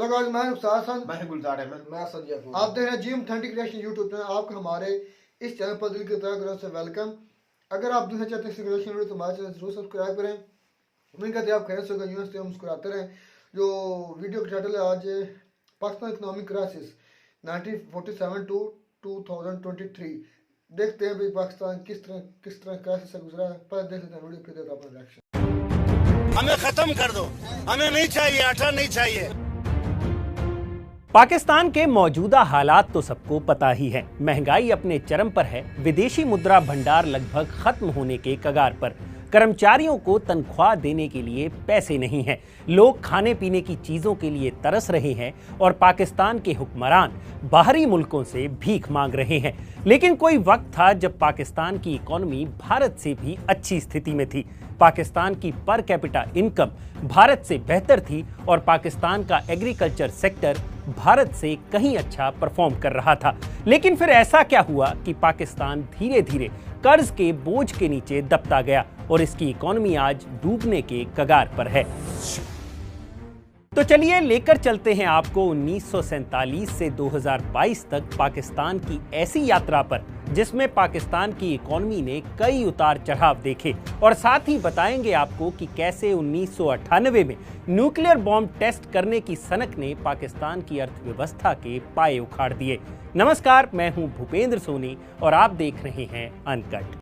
Hello guys, मैं उस्ताद हसन, मैं गुलजार अहमद, मैं सदिया। आप देख रहे हैं जिम ठंडी क्रिएशन यूट्यूब चैनल। आपका हमारे इस चैनल पर दिल की तरह से वेलकम। अगर आप देखना चाहते हैं क्रिएशन वीडियो तो हमारे चैनल जरूर सब्सक्राइब करें। उम्मीद करते हैं आप खैर से होगा, यूनिवर्सिटी हम मुस्कुराते रहें। जो वीडियो का टाइटल है आज पाकिस्तान इकोनॉमिक क्राइसिस 1947 टू 2023। देखते हैं भाई पाकिस्तान किस तरह क्राइसिस से गुजरा है। पहले देख लेते हैं वीडियो, फिर देता अपना रिएक्शन। हमें खत्म कर दो, हमें नहीं चाहिए, आटा नहीं चाहिए। पाकिस्तान के मौजूदा हालात तो सबको पता ही है। महंगाई अपने चरम पर है, विदेशी मुद्रा भंडार लगभग खत्म होने के कगार पर, कर्मचारियों को तनख्वाह देने के लिए पैसे नहीं हैं, लोग खाने पीने की चीजों के लिए तरस रहे हैं और पाकिस्तान के हुक्मरान बाहरी मुल्कों से भीख मांग रहे हैं। लेकिन कोई वक्त था जब पाकिस्तान की इकोनॉमी भारत से भी अच्छी स्थिति में थी। पाकिस्तान की पर कैपिटा इनकम भारत से बेहतर थी और पाकिस्तान का एग्रीकल्चर सेक्टर भारत से कहीं अच्छा परफॉर्म कर रहा था। लेकिन फिर ऐसा क्या हुआ कि पाकिस्तान धीरे धीरे कर्ज के बोझ के नीचे दबता गया और इसकी इकोनॉमी आज डूबने के कगार पर है। तो चलिए लेकर चलते हैं आपको 1947 से 2022 तक पाकिस्तान की ऐसी यात्रा पर जिसमें पाकिस्तान की इकोनॉमी ने कई उतार चढ़ाव देखे और साथ ही बताएंगे आपको कि कैसे 1998 में न्यूक्लियर बॉम्ब टेस्ट करने की सनक ने पाकिस्तान की अर्थव्यवस्था के पाए उखाड़ दिए। नमस्कार, मैं हूं भूपेंद्र सोनी और आप देख रहे हैं अनकट।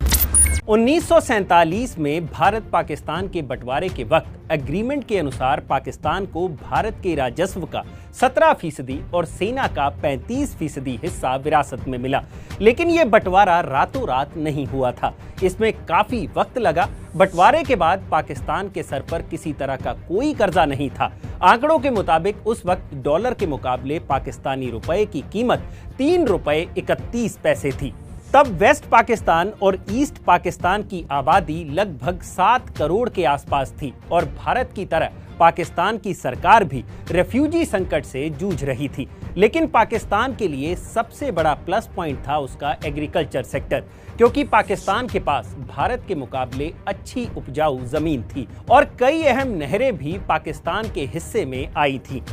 1947 में भारत पाकिस्तान के बंटवारे के वक्त एग्रीमेंट के अनुसार पाकिस्तान को भारत के राजस्व का 17% और सेना का 35% हिस्सा विरासत में मिला। लेकिन यह बंटवारा रातों रात नहीं हुआ था, इसमें काफी वक्त लगा। बंटवारे के बाद पाकिस्तान के सर पर किसी तरह का कोई कर्जा नहीं था। आंकड़ों के मुताबिक उस वक्त डॉलर के मुकाबले पाकिस्तानी रुपए की कीमत 3 रुपए 31 पैसे थी। तब वेस्ट पाकिस्तान और ईस्ट पाकिस्तान की आबादी लगभग 7 करोड़ के आसपास थी और भारत की तरह पाकिस्तान की सरकार भी रेफ्यूजी संकट से जूझ रही थी। लेकिन पाकिस्तान के लिए सबसे बड़ा प्लस पॉइंट था उसका एग्रीकल्चर सेक्टर, क्योंकि पाकिस्तान के पास भारत के मुकाबले अच्छी उपजाऊ जमीन थी और कई अहम नहरें भी पाकिस्तान के हिस्से में आई थी।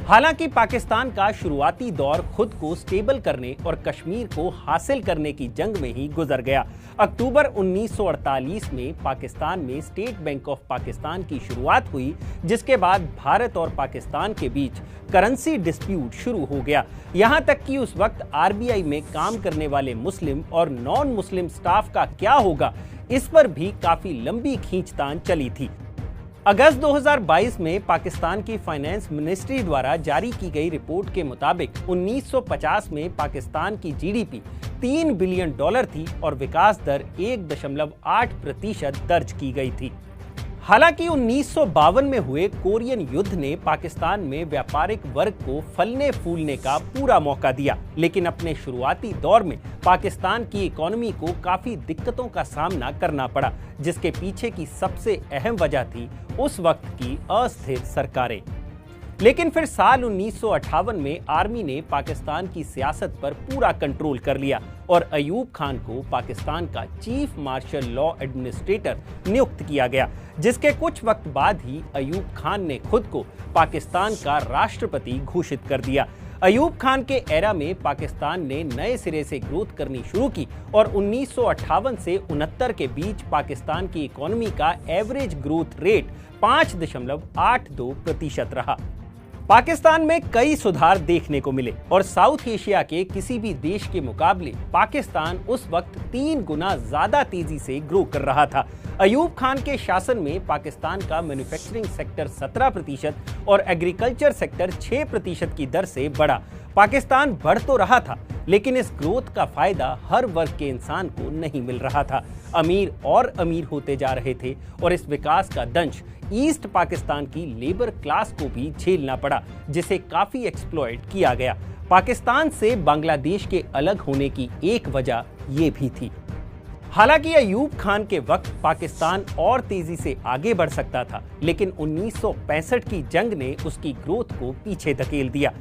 हालांकि पाकिस्तान का शुरुआती दौर खुद को स्टेबल करने और कश्मीर को हासिल करने की जंग में ही गुजर गया। अक्टूबर 1948 में पाकिस्तान में स्टेट बैंक ऑफ पाकिस्तान की शुरुआत हुई, जिसके बाद भारत और पाकिस्तान के बीच करेंसी डिस्प्यूट शुरू हो गया। यहां तक कि उस वक्त आरबीआई में काम करने वाले मुस्लिम और नॉन मुस्लिम स्टाफ का क्या होगा, इस पर भी काफी लंबी खींचतान चली थी। अगस्त 2022 में पाकिस्तान की फाइनेंस मिनिस्ट्री द्वारा जारी की गई रिपोर्ट के मुताबिक 1950 में पाकिस्तान की जीडीपी $3 बिलियन थी और विकास दर 1.8% दर्ज की गई थी। हालांकि 1952 में हुए कोरियन युद्ध ने पाकिस्तान में व्यापारिक वर्ग को फलने फूलने का पूरा मौका दिया, लेकिन अपने शुरुआती दौर में पाकिस्तान की इकोनॉमी को काफी दिक्कतों का सामना करना पड़ा, जिसके पीछे की सबसे अहम वजह थी उस वक्त की अस्थिर सरकारें। लेकिन फिर साल 1958 में आर्मी ने पाकिस्तान की सियासत पर पूरा कंट्रोल कर लिया और अयूब खान को पाकिस्तान का चीफ मार्शल लॉ एडमिनिस्ट्रेटर नियुक्त किया गया, जिसके कुछ वक्त बाद ही अयूब खान ने खुद को पाकिस्तान का राष्ट्रपति घोषित कर दिया। अयूब खान के एरा में पाकिस्तान ने नए सिरे से ग्रोथ करनी शुरू की और 1958 से 69 के बीच पाकिस्तान की इकोनॉमी का एवरेज ग्रोथ रेट 5.82% रहा। पाकिस्तान में कई सुधार देखने को मिले और साउथ एशिया के किसी भी देश के मुकाबले पाकिस्तान उस वक्त 3 गुना ज्यादा तेजी से ग्रो कर रहा था। अयूब खान के शासन में पाकिस्तान का मैन्युफैक्चरिंग सेक्टर 17% और एग्रीकल्चर सेक्टर 6% की दर से बढ़ा। पाकिस्तान बढ़ तो रहा था, लेकिन इस ग्रोथ का फायदा हर वर्ग के इंसान को नहीं मिल रहा था। अमीर और अमीर होते जा रहे थे और इस विकास का दंश ईस्ट पाकिस्तान की लेबर क्लास को भी झेलना पड़ा, जिसे काफी एक्सप्लॉइट किया गया। पाकिस्तान से बांग्लादेश के अलग होने की एक वजह ये भी थी। हालांकि अयूब खान के वक्त पाकिस्तान और तेजी से आगे बढ़ सकता था, लेकिन 1965 की जंग ने उसकी ग्रोथ को पीछे धकेल दिया।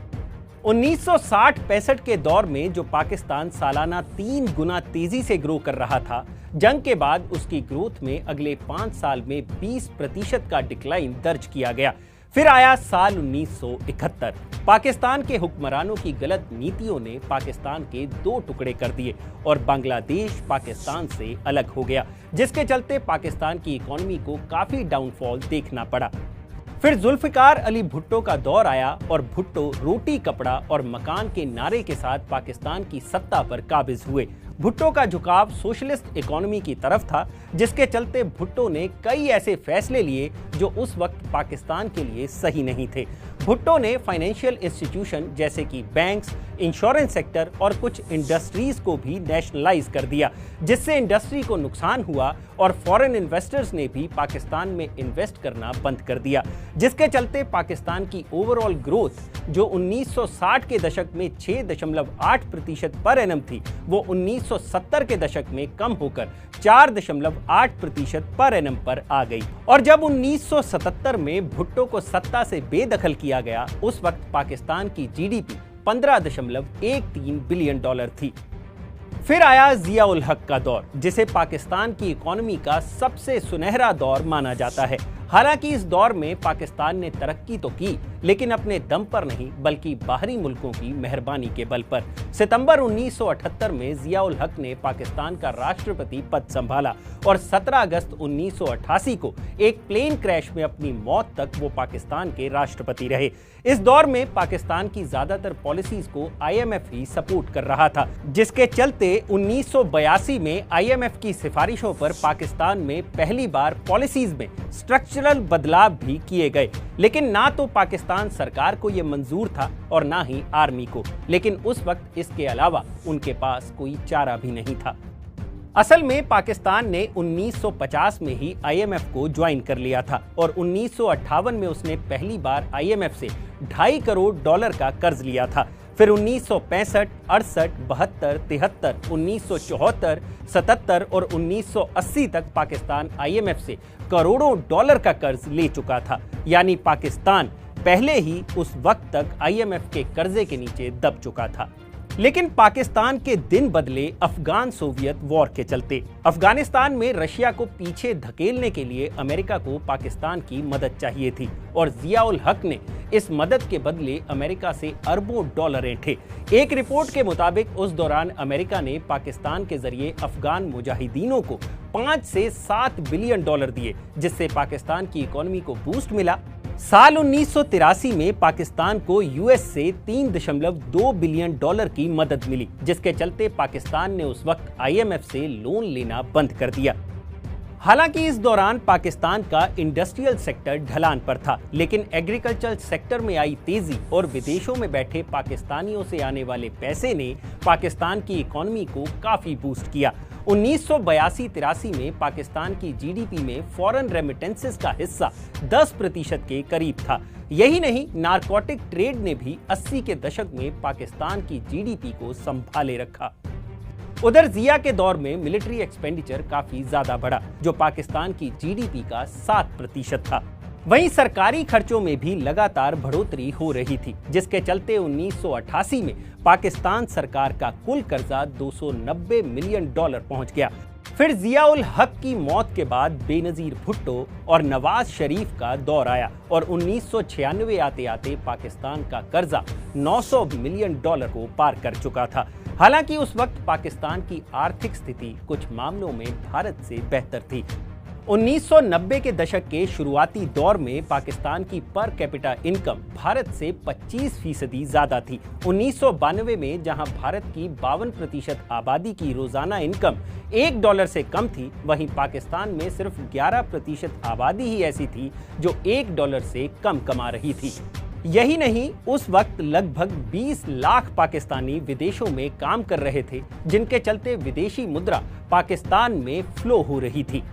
1960-65 के दौर में जो पाकिस्तान सालाना 3 गुना तेजी से ग्रो कर रहा था, जंग के बाद उसकी ग्रोथ में अगले 5 साल में 20% का डिक्लाइन दर्ज किया गया। फिर आया साल 1971। पाकिस्तान के हुक्मरानों की गलत नीतियों ने पाकिस्तान के दो टुकड़े कर दिए और बांग्लादेश पाकिस्तान से अलग हो गया, जिसके चलते पाकिस्तान की इकोनॉमी को काफी डाउनफॉल देखना पड़ा। फिर जुल्फिकार अली भुट्टो का दौर आया और भुट्टो रोटी कपड़ा और मकान के नारे के साथ पाकिस्तान की सत्ता पर काबिज हुए। भुट्टो का झुकाव सोशलिस्ट इकोनॉमी की तरफ था, जिसके चलते भुट्टो ने कई ऐसे फैसले लिए जो उस वक्त पाकिस्तान के लिए सही नहीं थे। भुट्टो ने फाइनेंशियल इंस्टीट्यूशन जैसे कि बैंक्स, इंश्योरेंस सेक्टर और कुछ इंडस्ट्रीज को भी नेशनलाइज कर दिया, जिससे इंडस्ट्री को नुकसान हुआ और फॉरेन इन्वेस्टर्स ने भी पाकिस्तान में इन्वेस्ट करना बंद कर दिया, जिसके चलते पाकिस्तान की ओवरऑल ग्रोथ जो 1960 के दशक में 6.8% पर एनम थी, वो 1970 के दशक में कम होकर 4.8% पर एनम पर आ गई। और जब 1977 में भुट्टो को सत्ता से बेदखल किया गया, उस वक्त पाकिस्तान की जीडीपी 15.13 बिलियन डॉलर थी। फिर आया जिया उल हक का दौर, जिसे पाकिस्तान की इकोनॉमी का सबसे सुनहरा दौर माना जाता है। हालांकि इस दौर में पाकिस्तान ने तरक्की तो की, लेकिन अपने दम पर नहीं बल्कि बाहरी मुल्कों की मेहरबानी के बल पर। सितंबर 1978 में जिया उल हक ने पाकिस्तान का राष्ट्रपति पद संभाला और 17 अगस्त 1988 को एक प्लेन क्रैश में अपनी मौत तक वो पाकिस्तान के राष्ट्रपति रहे। इस दौर में पाकिस्तान की ज्यादातर पॉलिसीज को IMF ही सपोर्ट कर रहा था, जिसके चलते 1982 में IMF की सिफारिशों पर पाकिस्तान में पहली बार पॉलिसीज में स्ट्रक्चरल बदलाव भी किए गए। लेकिन ना तो पाकिस्तान सरकार को यह मंजूर था और ना ही आर्मी को, लेकिन उस वक्त इसके अलावा उनके पास कोई चारा भी नहीं था। असल में पाकिस्तान ने 1950 में ही IMF को ज्वाइन कर लिया था और 1958 में उसने पहली बार IMF से $2.5 करोड़ का कर्ज लिया था। फिर 1965, 68, 72, 73, 1974, 77 और 1980 तक पाकिस्तान IMF से करोड़ों डॉलर का कर्ज ले चुका था। यानी पाकिस्तान पहले ही उस वक्त तक IMF के कर्जे के नीचे दब चुका था। लेकिन पाकिस्तान के दिन बदले अफगान सोवियत वॉर के चलते। अफगानिस्तान में रशिया को पीछे धकेलने के लिए अमेरिका को पाकिस्तान की मदद चाहिए थी और जिया उल हक ने इस मदद के बदले अमेरिका से अरबों डॉलर ऐंठे। एक रिपोर्ट के मुताबिक उस दौरान अमेरिका ने पाकिस्तान के जरिए अफगान मुजाहिदीनों को 5 से 7 बिलियन डॉलर दिए, जिससे पाकिस्तान की इकोनॉमी को बूस्ट मिला। साल 1983 में पाकिस्तान को US से 3.2 बिलियन डॉलर की मदद मिली, जिसके चलते पाकिस्तान ने उस वक्त IMF से लोन लेना बंद कर दिया। हालांकि इस दौरान पाकिस्तान का इंडस्ट्रियल सेक्टर ढलान पर था, लेकिन एग्रीकल्चर सेक्टर में आई तेजी और विदेशों में बैठे पाकिस्तानियों से आने वाले पैसे ने पाकिस्तान की इकोनॉमी को काफी बूस्ट किया। 1982-83 में पाकिस्तान की जीडीपी में फॉरेन रेमिटेंसेस का हिस्सा 10% के करीब था। यही नहीं, नारकोटिक ट्रेड ने भी 80 के दशक में पाकिस्तान की जीडीपी को संभाले रखा। उधर जिया के दौर में मिलिट्री एक्सपेंडिचर काफी ज्यादा बढ़ा, जो पाकिस्तान की जीडीपी का 7% था। वहीं सरकारी खर्चों में भी लगातार बढ़ोतरी हो रही थी, जिसके चलते 1988 में पाकिस्तान सरकार का कुल कर्जा $290 मिलियन पहुंच गया। फिर जिया उल हक की मौत के बाद बेनजीर भुट्टो और नवाज शरीफ का दौर आया और 1996 आते आते पाकिस्तान का कर्जा $900 मिलियन को पार कर चुका था। हालांकि उस वक्त पाकिस्तान की आर्थिक स्थिति कुछ मामलों में भारत से बेहतर थी। 1990 के दशक के शुरुआती दौर में पाकिस्तान की पर कैपिटा इनकम भारत से 25% ज्यादा थी। 1992 में जहां भारत की 52% आबादी की रोजाना इनकम $1 से कम थी, वहीं पाकिस्तान में सिर्फ 11% आबादी ही ऐसी थी जो $1 से कम कमा रही थी। यही नहीं, उस वक्त लगभग 20 लाख पाकिस्तानी विदेशों में काम कर रहे थे, जिनके चलते विदेशी मुद्रा पाकिस्तान में फ्लो हो रही थी।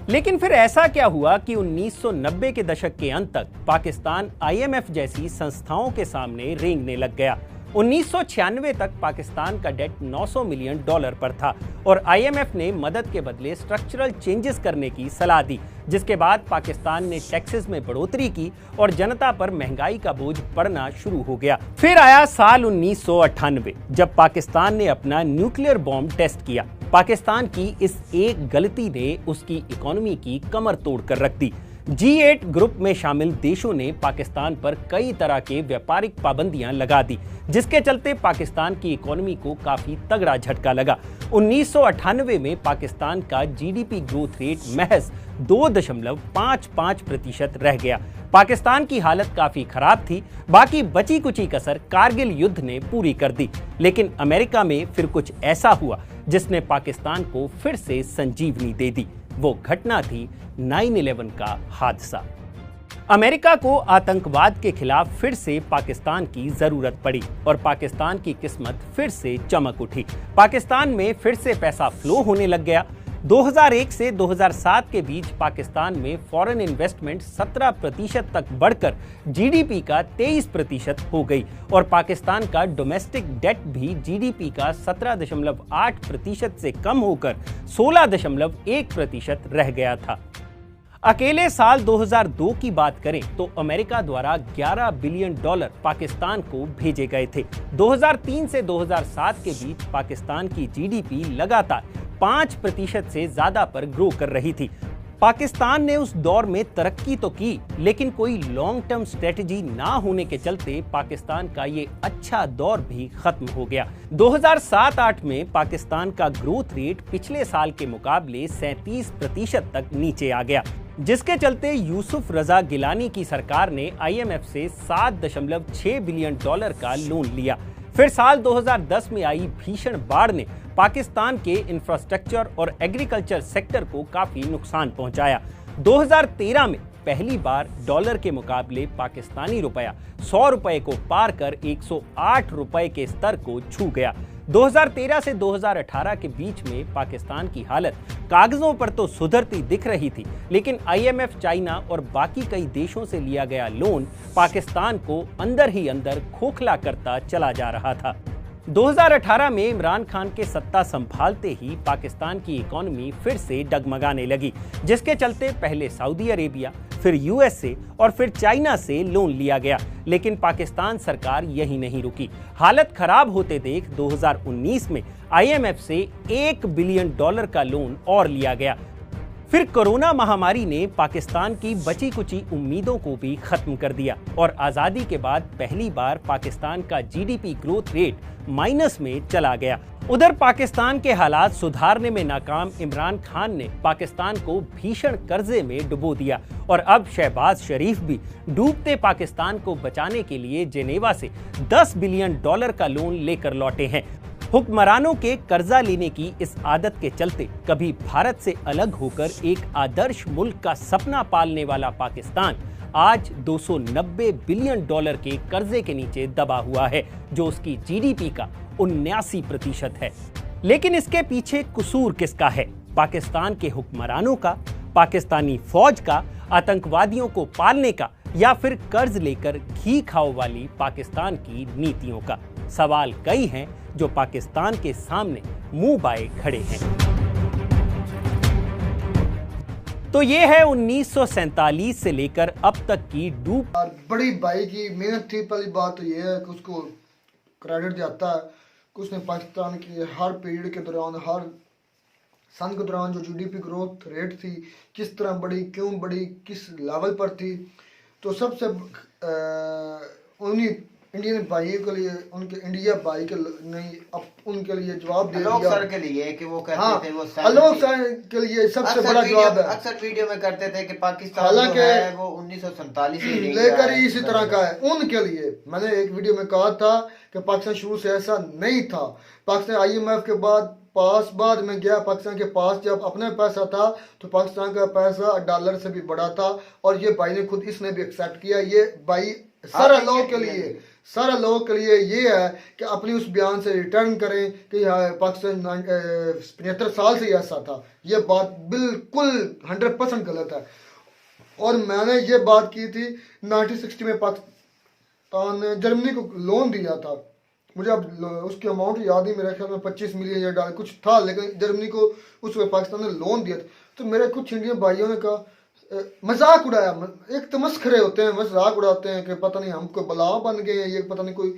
लेकिन फिर ऐसा क्या हुआ कि 1990 के दशक के अंत तक पाकिस्तान IMF जैसी संस्थाओं के सामने रेंगने लग गया। 1996 तक पाकिस्तान का डेट $900 मिलियन पर था और IMF ने मदद के बदले स्ट्रक्चरल चेंजेस करने की सलाह दी, जिसके बाद पाकिस्तान ने टैक्सेस में बढ़ोतरी की और जनता पर महंगाई का बोझ पड़ना शुरू हो गया। फिर आया साल 1998, जब पाकिस्तान ने अपना न्यूक्लियर बॉम्ब टेस्ट किया। पाकिस्तान की इस एक गलती ने उसकी इकोनॉमी की कमर तोड़ कर रख दी। G8 ग्रुप में शामिल देशों ने पाकिस्तान पर कई तरह के व्यापारिक पाबंदियां लगा दी, जिसके चलते पाकिस्तान की इकोनॉमी को काफी तगड़ा झटका लगा। 1998 में पाकिस्तान का जीडीपी ग्रोथ रेट महज 2.55% रह गया। पाकिस्तान की हालत काफी खराब थी। बाकी बची कुची कसर कारगिल युद्ध ने पूरी कर दी। लेकिन अमेरिका में फिर कुछ ऐसा हुआ जिसने पाकिस्तान को फिर से संजीवनी दे दी। वो घटना थी 9/11 का हादसा। अमेरिका को आतंकवाद के खिलाफ फिर से पाकिस्तान की जरूरत पड़ी और पाकिस्तान की किस्मत फिर से चमक उठी। पाकिस्तान में फिर से पैसा फ्लो होने लग गया। 2001 से 2007 के बीच पाकिस्तान में फॉरेन इन्वेस्टमेंट 17% तक बढ़कर जीडीपी का 23% हो गई और पाकिस्तान का डोमेस्टिक डेट भी जीडीपी का 17.8% से कम होकर 16.1% रह गया था। अकेले साल 2002 की बात करें तो अमेरिका द्वारा $11 बिलियन पाकिस्तान को भेजे गए थे। 2003 से 2007 के बीच पाकिस्तान की जीडीपी लगातार 5% से ज्यादा पर ग्रो कर रही थी। पाकिस्तान ने उस दौर में तरक्की तो की, लेकिन कोई लॉन्ग टर्म स्ट्रेटजी ना होने के चलते पाकिस्तान का ये अच्छा दौर भी खत्म हो गया। 2007-8 में पाकिस्तान का ग्रोथ रेट पिछले साल के मुकाबले 37% तक नीचे आ गया, जिसके चलते यूसुफ रजा गिलानी की सरकार ने IMF से $7.6 बिलियन का लोन लिया। फिर साल 2010 में आई भीषण बाढ़ ने पाकिस्तान के इंफ्रास्ट्रक्चर और एग्रीकल्चर सेक्टर को काफी नुकसान पहुंचाया। 2013 में पहली बार डॉलर के मुकाबले पाकिस्तानी रुपया 100 रुपए को पार कर 108 रुपए के स्तर को छू गया। 2013 से 2018 के बीच में पाकिस्तान की हालत कागजों पर तो सुधरती दिख रही थी, लेकिन IMF, चाइना और बाकी कई देशों से लिया गया लोन पाकिस्तान को अंदर ही अंदर खोखला करता चला जा रहा था। 2018 में इमरान खान के सत्ता संभालते ही पाकिस्तान की इकोनॉमी फिर से डगमगाने लगी, जिसके चलते पहले सऊदी अरेबिया, फिर USA और फिर चाइना से लोन लिया गया। लेकिन पाकिस्तान सरकार यही नहीं रुकी। हालत खराब होते देख 2019 में IMF से $1 बिलियन का लोन और लिया गया। फिर कोरोना महामारी ने पाकिस्तान की बची कुची उम्मीदों को भी खत्म कर दिया और आजादी के बाद पहली बार पाकिस्तान का जीडीपी ग्रोथ रेट माइनस में चला गया। उधर पाकिस्तान के हालात सुधारने में नाकाम इमरान खान ने पाकिस्तान को भीषण कर्जे में डुबो दिया और अब शहबाज शरीफ भी डूबते पाकिस्तान को बचाने के लिए जेनेवा से $10 बिलियन का लोन लेकर लौटे हैं। हुक्मरानों के कर्जा लेने की इस आदत के चलते कभी भारत से अलग होकर एक आदर्श मुल्क का सपना पालने वाला पाकिस्तान आज $290 बिलियन के कर्जे के नीचे दबा हुआ है, जो उसकी जीडीपी का 79% है। लेकिन इसके पीछे कसूर किसका है? पाकिस्तान के हुक्मरानों का, पाकिस्तानी फौज का, आतंकवादियों को पालने का, या फिर कर्ज लेकर घी खाओ वाली पाकिस्तान की नीतियों का? सवाल कई हैं जो पाकिस्तान के सामने मुंह बाए खड़े हैं। तो ये है 1947 से लेकर अब तक की डूब। बड़ी भाई की मेहनत थी। पहली बात तो ये है कि उसको क्रेडिट जाता है कि उसने पाकिस्तान की हर पीरियड के दौरान, हर सन के दौरान जो जीडीपी ग्रोथ रेट थी किस तरह बढ़ी, क्यों बढ़ी, किस लेवल पर थी। तो सबसे उन्हीं इंडियन भाइयों के लिए, उनके इंडिया भाई के नहीं, अब उनके लिए जवाब दे दिया सर के लिए कि वो कहते थे वो आलोक सर के लिए सबसे बड़ा जवाब है। अक्सर वीडियो में करते थे कि पाकिस्तान जो है वो 1947 से लेकर ही इसी तरह का है। उनके लिए मैंने एक वीडियो में कहा था कि पाकिस्तान शुरू से ऐसा नहीं था। पाकिस्तान IMF के बाद में गया। पाकिस्तान के पास जब अपना पैसा था तो पाकिस्तान का पैसा डॉलर से भी बड़ा था और ये भाई ने खुद, इसने भी एक्सेप्ट किया। ये भाई सारा लोगों के लिए ये है कि अपनी उस बयान से रिटर्न करें कि पाकिस्तान 75 साल से ऐसा था। ये बात बिल्कुल 100% गलत है। और मैंने ये बात की थी 1960 में पाकिस्तान ने जर्मनी को लोन दिया था। मुझे अब उसकी अमाउंट याद नहीं, मेरे ख्याल में $25 मिलियन कुछ था, लेकिन जर्मनी को उस वक्त पाकिस्तान ने लोन दिया था। तो मेरे कुछ इंडियन भाइयों ने कहा, मजाक उड़ाया। एक तो मस्खरे होते हैं, मजाक उड़ाते हैं कि पता नहीं हमको बला बन गए हैं, ये पता नहीं कोई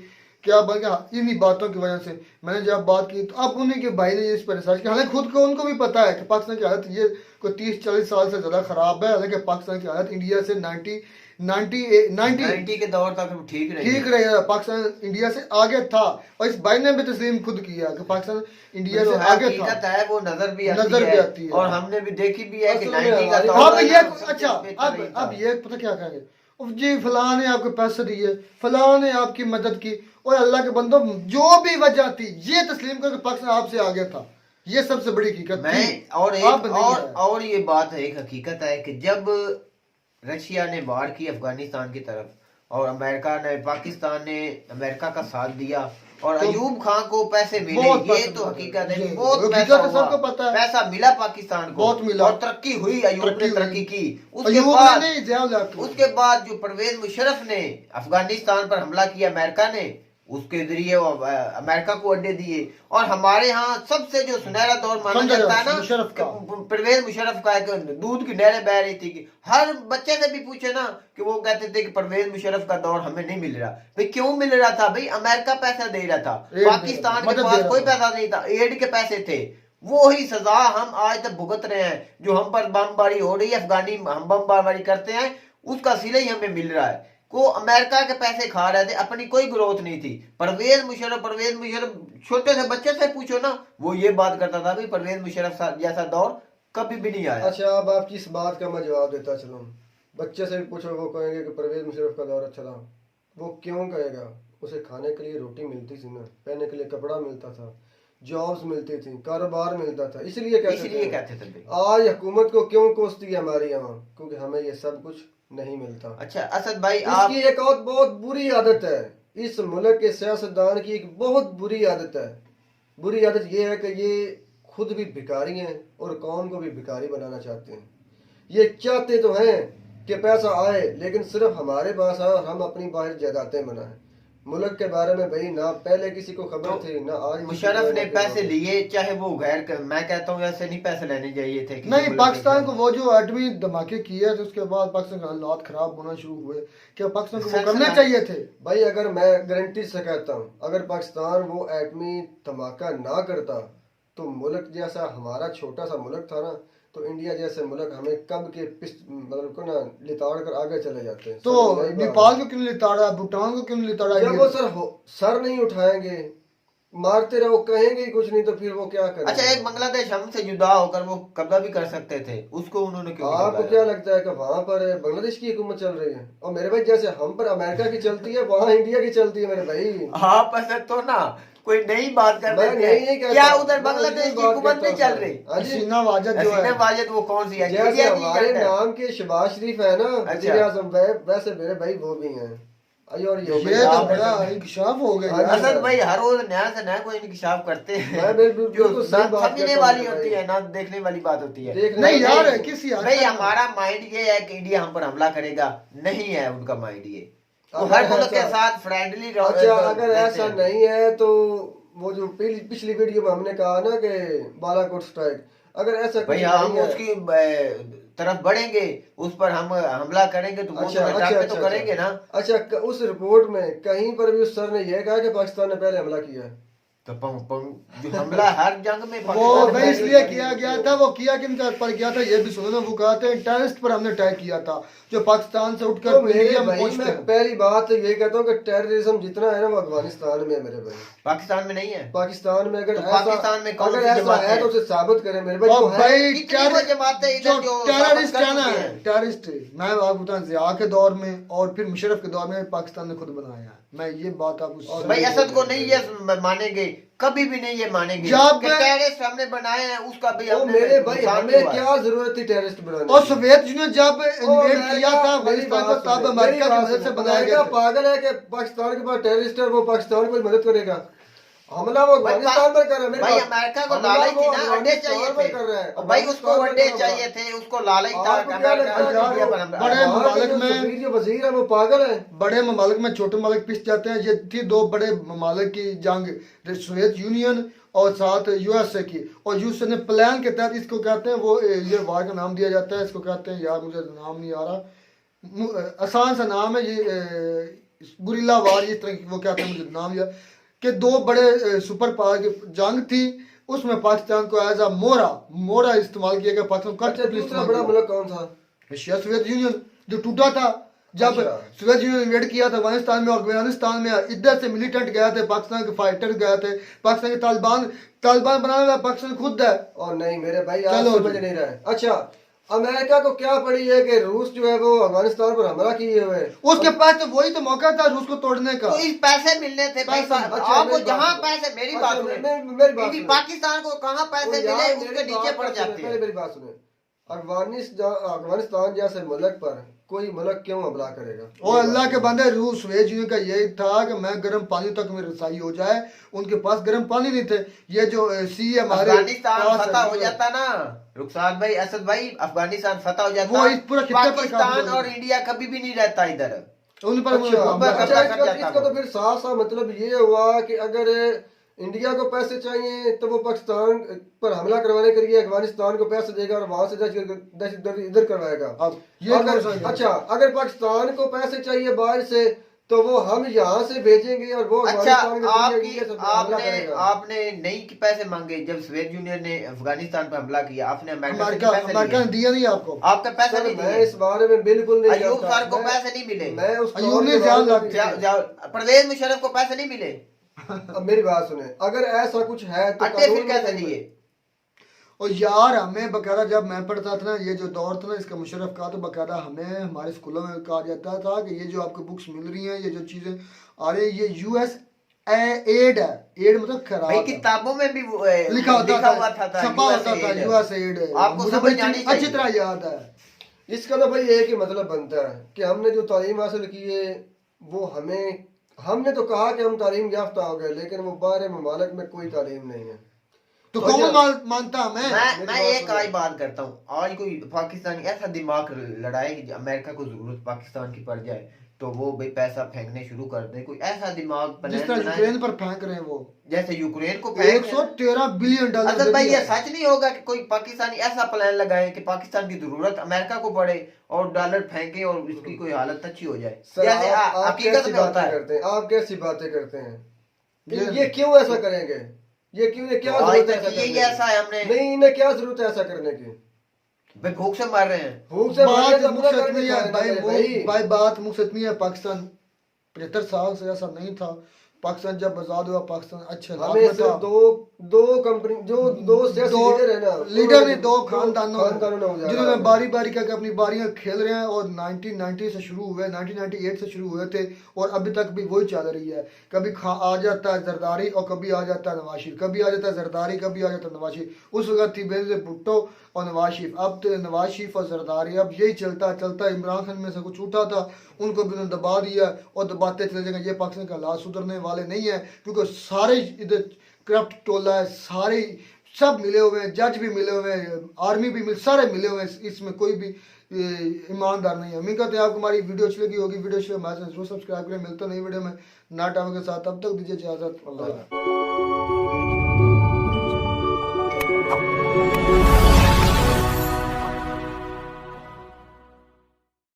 क्या बन गया इन्हीं बातों की वजह से। मैंने जब बात की तो अब उन्हीं के भाई ने इस पर रिसर्च किया, हालांकि खुद को उनको भी पता है कि पाकिस्तान की हालत ये कोई 30-40 साल से ज़्यादा ख़राब है, हालांकि पाकिस्तान की हालत इंडिया से 90 के दौर तक ठीक रहेगा, पाकिस्तान इंडिया से आगे था। और इस भाई ने भी तस्लीम खुद किया कि पाकिस्तान इंडिया से आगे था, है, वो नजर भी आती है। और हमने भी देखी भी है कि 90 का अब ये अच्छा अब ये पता क्या कहेंगे, जी फलां ने आपको पैसे दिए, फलां ने आपकी मदद की, और अल्लाह के बंदो जो भी वजह थी ये तस्लीम कर पाकिस्तान आपसे आगे था, ये सबसे बड़ी हकीकत थी। और ये बात है, एक हकीकत है कि जब रशिया ने वार की अफगानिस्तान की तरफ और पाकिस्तान ने अमेरिका का साथ दिया और अयूब खान को पैसे मिले, ये तो हकीकत है, बहुत पैसा हुआ, सबको पता है, पैसा मिला पाकिस्तान को, बहुत मिला, और तरक्की हुई, अयूब ने तरक्की की। उसके बाद जो परवेज मुशर्रफ ने अफगानिस्तान पर हमला किया अमेरिका ने, उसके जरिए अमेरिका को अड्डे दिए। और हमारे यहाँ सबसे जो सुनहरा दौर माना जाता है ना परवेज मुशर्रफ का, दूध की नहरें बह रही थी कि हर बच्चे से भी पूछे ना कि वो कहते थे कि परवेज मुशर्रफ का दौर हमें नहीं मिल रहा। भाई क्यों मिल रहा था? भाई अमेरिका पैसा दे रहा था, पाकिस्तान के पास कोई पैसा नहीं था, एड के पैसे थे। वो ही सजा हम आज तक भुगत रहे हैं। जो हम पर बमबारी हो रही है, अफगानी हम बमबारी करते हैं, उसका सिला ही हमें मिल रहा है। को अमेरिका के पैसे खा रहे थे, अपनी कोई ग्रोथ नहीं थी। परवेज मुशर्रफ छोटे से बच्चे से पूछो ना, वो ये बात करता था भाई परवेज मुशर्रफ जैसा दौर कभी भी नहीं आया। अच्छा, अब आपकी इस बात का मैं जवाब देता चलूं। बच्चे से भी पूछो, वो कहेंगे कि परवेज मुशर्रफ का दौर अच्छा था। वो क्यों कहेगा? उसे खाने के लिए रोटी मिलती थी ना, पहनने के लिए कपड़ा मिलता था, जॉब्स मिलती थी, कारोबार मिलता था, इसलिए कहते थे। आज हुकूमत को क्यों कोसती है हमारी यहाँ? क्योंकि हमें ये सब कुछ नहीं मिलता। अच्छा असद भाई, इसकी एक और बहुत बुरी आदत है, इस मुल्क के सियासतदान की एक बहुत बुरी आदत है। बुरी आदत ये है कि ये खुद भी भिखारी हैं और कौम को भी भिखारी बनाना चाहते हैं। ये चाहते तो हैं कि पैसा आए, लेकिन सिर्फ हमारे पास आए और हम अपनी बाहर जायदादें बनाएं। मुल्क के बारे में भाई ना पहले किसी को खबर थी ना आज। मुशर्रफ ने पैसे लिए, चाहे वो मैं कहता हूँ ऐसे नहीं पैसे लेने चाहिए थे। नहीं, पाकिस्तान को वो जो एटमी धमाके किए तो उसके बाद पाकिस्तान के हालात खराब होना शुरू हुए, क्या पाकिस्तान को वो करने चाहिए थे? भाई अगर मैं गारंटी से कहता हूँ, अगर पाकिस्तान वो एटमी धमाका ना करता तो मुल्क जैसा हमारा छोटा सा मुल्क था ना, तो इंडिया जैसे मुल्क हमें कब के मतलब को ना लिताड़ कर आगे चले जाते हैं। तो नेपाल को क्यों लिताड़ा, भूटान को क्यों लिताड़ा? जब वो सर नहीं उठाएंगे, मारते रहो, कहेंगे ही कुछ नहीं, तो फिर वो क्या करेंगे? अच्छा, एक बांग्लादेश हमसे जुदा होकर वो कब्जा भी कर सकते थे, उसको उन्होंने क्यों? आपको क्या लगता है कि वहाँ पर बांग्लादेश की हुकूमत चल रही है? और मेरे भाई जैसे हम पर अमेरिका की चलती है, वहाँ इंडिया की चलती है मेरे भाई। आप ऐसे तो ना कोई नई बात कर रहे हैं क्या? उधर बांग्लादेश की हुकूमत नहीं चल रही? हसीना वाजिद वो कौन सी है? जैसे हमारे नाम के शहबाज शरीफ है ना, वैसे मेरे भाई वो भी हैं। और ये तो बड़ा इंकशाफ हो गया। असद भाई हर रोज नया से नया कोई इंकशाफ करते हैं, जो समझने वाली होती है ना देखने वाली बात होती है। नहीं यार, किसी भाई हमारा माइंड ये है कि इंडिया हम पर हमला करेगा, नहीं है उनका माइंड ये। तो हर मुल्क के साथ फ्रेंडली रहो। अच्छा, अगर ऐसा नहीं है तो वो जो पिछली वीडियो में हमने कहा ना कि बालाकोट स्ट्राइक, अगर ऐसा भाई हम उसकी तरफ बढ़ेंगे, उस पर हम हमला करेंगे तो तो करेंगे ना। अच्छा, उस रिपोर्ट में कहीं पर भी उस सर ने यह कहा कि पाकिस्तान ने पहले हमला किया है? तो जो हमला हर जंग में वो भाई इसलिए किया गया था, वो किया किन पर किया था ये भी सुनो ना। वो कहते हैं टेररिस्ट पर हमने अटैक किया था जो पाकिस्तान से उठकर तो मैं पहली बात ये कहता हूँ कि टेररिज्म जितना है ना वो अफगानिस्तान में है मेरे भाई, पाकिस्तान में नहीं है। पाकिस्तान में अगर पाकिस्तान में अगर ऐसा है तो उसे साबित करें मेरे भाई। टेररिस्ट क्या ना है, टेररिस्ट मैं आपको बताऊं ज़िया के दौर में और फिर मुशर्रफ के दौर में पाकिस्तान ने खुद बनाया है। मैं ये बात आपको भाई असद को नहीं ये मानेंगे, कभी भी नहीं ये मानेंगे जब टेररिस्ट हमने बनाए हैं उसका भी हमने। मेरे भाई हमें क्या जरूरत थी टेररिस्ट बनाने? और सोवियत यूनियन जब इन्वेड किया था अफगानिस्तान को तब अमेरिका की मदद से बनाया गया। पागल है कि पाकिस्तान के पास टेररिस्ट है, वो पाकिस्तान को मदद करेगा? हमला वो अफगानिस्तान पर कर रहा है भाई। अमेरिका को लालच थी ना, अड्डे चाहिए थे कर रहा है भाई, उसको अड्डे चाहिए थे, उसको लालच था। बड़े ममालिक में वजीर है वो पागल है, बड़े ममालिक में छोटे ममालिक पिस जाते हैं। ये थी दो बड़े ममालिक की जंग, सोवियत यूनियन और साथ यूएसए की। और यूएसए ने प्लान के तहत इसको कहते हैं, वो ये वार का नाम दिया जाता है, इसको कहते हैं यार मुझे नाम नहीं आ रहा, आसान सा नाम है ये गुरिल्ला वार इस तरह की वो क्या था मुझे नाम याद कि दो बड़े सुपर पावर की जंग थी उसमें पाकिस्तान को एज अ मोरा इस्तेमाल किया गया पाकिस्तान का। अच्छा दूसरा बड़ा मुल्क कौन था? एशिया सोवियत यूनियन जो टूटा था जब सोवियत यूनियन इन्वेड किया था अफगानिस्तान में और अफगानिस्तान में इधर से मिलिटेंट गया थे पाकिस्तान के फाइटर गए थे पाकिस्तान के तालिबान बनाया हुआ पाकिस्तान खुद है। और नहीं मेरे भाई आप समझ नहीं रहे। अच्छा अमेरिका को क्या पड़ी है कि रूस जो है वो अफगानिस्तान पर हमला किए हुए उसके पास तो वही तो मौका था रूस को तोड़ने का। तो इस पैसे मिलने थे आपको जहाँ पैसे मेरी बात सुने पाकिस्तान को कहाँ पैसे मिले उसके नीचे पड़ जाते हैं। मेरी बात सुने अफगानिस्तान जैसे मुल्क पर कोई मुल्क क्यों हमला करेगा? और अल्लाह के बंदे रूस सोवियत यूनियन का यही था कि मैं गर्म पानी तक में रसाई हो जाए उनके पास गर्म पानी नहीं थे। ये जो सी हमारे अफगानिस्तान फतह हो जाता ना रुखसार भाई असद भाई अफगानिस्तान फतह हो जाता पाकिस्तान और इंडिया कभी भी नहीं रहता इधर उन पर। इसका तो फिर साफ साफ मतलब ये हुआ कि अगर इंडिया को पैसे चाहिए तो वो पाकिस्तान पर हमला करवाने के लिए अफगानिस्तान को पैसे देगा और वहां से दहशतगर्दी इधर करवाएगा। अच्छा अगर पाकिस्तान को पैसे चाहिए बाहर से तो वो हम यहाँ से भेजेंगे और वो अच्छा आपने नहीं कि पैसे मांगे जब सोवियत यूनियन ने अफगानिस्तान पर हमला किया आपने अमेरिका ने दिया नहीं आपको आपका पैसा नहीं मैं इस बारे में बिल्कुल नहीं अयूब खान को पैसे नहीं मिले मैं परवेज मुशर्रफ को पैसे नहीं मिले। अब मेरी बात सुने अगर ऐसा कुछ है तो फिर कैसे लिए? और यार हमें बकायदा जब मैं पढ़ता था ना ये जो दौर था ना इसका मुशर्रफ का तो बकायदा हमें हमारे स्कूलों में कहा जाता था कि ये जो आपको बुक्स मिल रही हैं ये जो चीजें आ रही है ये यूएस एड है। एड मतलब खराब किताबों में भी लिखा हुआ था छपा होता था यूएस एड आपको समझ आनी चाहिए। अच्छी तरह याद है। इसका तो भाई एक ही मतलब बनता है कि हमने जो तालीम हासिल की है वो हमने तो कहा कि हम तालीम याफ्ता हो गए लेकिन वो बाहर ममालिक में कोई तालीम नहीं है तो कौन मानता मैं एक आई बात करता हूँ आज कोई पाकिस्तानी ऐसा दिमाग लड़ाए कि अमेरिका को जरूरत पाकिस्तान की पड़ जाए तो वो भाई पैसा फेंकने शुरू कर दे कोई ऐसा दिमाग जिस तरह यूक्रेन पर फेंक रहे हैं वो जैसे यूक्रेन को 113 बिलियन डॉलर। असल भाई ये सच नहीं होगा कि कोई पाकिस्तानी ऐसा प्लान लगाए कि पाकिस्तान की जरूरत अमेरिका को पड़े और डॉलर फेंके और इसकी कोई हालत अच्छी हो जाए जैसे हकीकत में होता है। आप कैसी बातें करते हैं? ये क्यों ऐसा करेंगे? ये क्यों क्या ऐसा है हमने नहीं इन्हें क्या जरूरत है ऐसा करने की? भाई भूख से मार रहे हैं। भूख से मार रहे हैं भाई बात मुख से इतनी है पाकिस्तान 75 साल से ऐसा नहीं था। पाकिस्तान जब आजाद हुआ पाकिस्तान अच्छे हमें सिर्फ दो कंपनी जो दो लीडर है ना लीडर ने दो खानदानों जिन्होंने बारी बारी करके अपनी बारियां खेल रहे हैं और 1990 से शुरू हुए 1998 से शुरू हुए थे और अभी तक भी वही चल रही है। कभी आ जाता है जरदारी और कभी आ जाता है नवाज शरीफ, कभी आ जाता है जरदारी कभी आ जाता है नवाज शरीफ। उस वक्त थी बेनज़ीर भुट्टो और नवाज शरीफ, अब तो नवाज शरीफ और जरदारी। अब यही चलता चलता इमरान खान में से कुछ उठा था उनको भी उन्होंने दबा दिया और दबाते चले जाएंगे। ये पाकिस्तान का हालात सुधरने वाले नहीं है क्योंकि सारे इधर करप्ट टोला है, सारे सब मिले हुए हैं, जज भी मिले हुए हैं, आर्मी भी सारे मिले हुए हैं, इसमें कोई भी ईमानदार नहीं है। उम्मीद करते हैं आपको हमारी वीडियो अच्छी लगी होगी। वीडियो अच्छी लगी जरूर सब्सक्राइब करें। मिलते हैं नई वीडियो में नया टॉपिक के साथ, तब तक दीजिए इजाजत। अल्लाह।